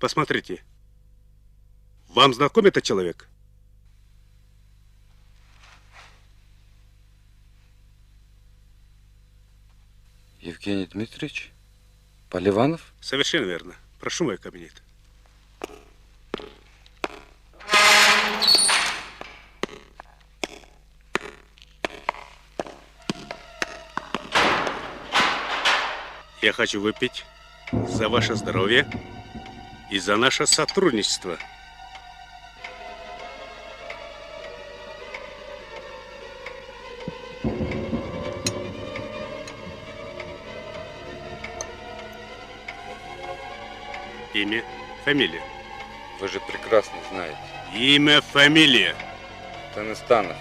Посмотрите. Вам знаком этот человек? Евгений Дмитриевич? Поливанов? Совершенно верно. Прошу мой кабинет. Я хочу выпить за ваше здоровье и за наше сотрудничество. Имя, фамилия. Вы же прекрасно знаете. Имя, фамилия. Таныстанов.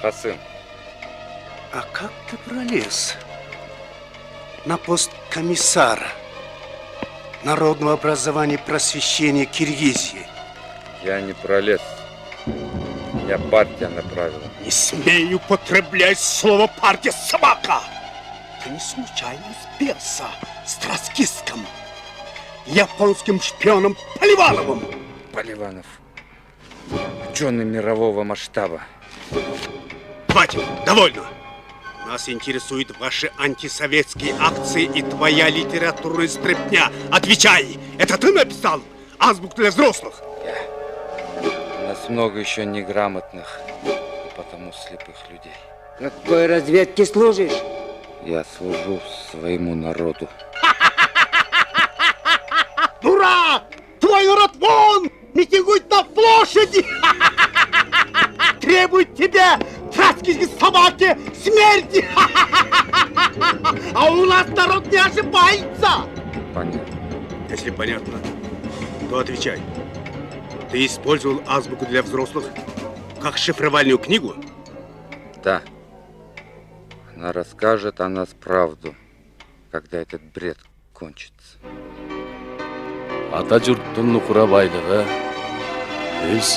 Хасым. А как ты пролез на пост комиссара народного образования и просвещения Киргизии? Я не пролез. Меня партия направила. Не смею употреблять слово партия, собака! Ты не случайно сбился с троцкистским, японским шпионом Поливановым? Поливанов. Ученый мирового масштаба. Хватит, довольно. Нас интересуют ваши антисоветские акции и твоя литературная стряпня. Отвечай, это ты написал азбуку для взрослых? У нас много еще неграмотных и потому слепых людей. На какой разведке служишь? Я служу своему народу. Дурак! Твой народ вон! Митингует на площади! Требует тебя, троцкие собаки, смерти! А у нас народ не ошибается! Понятно. Если понятно, то отвечай. Ты использовал азбуку для взрослых как шифровальную книгу? Да. Она расскажет о нас правду, когда этот бред кончится. Ата жұрттың нұқыра байлығы өз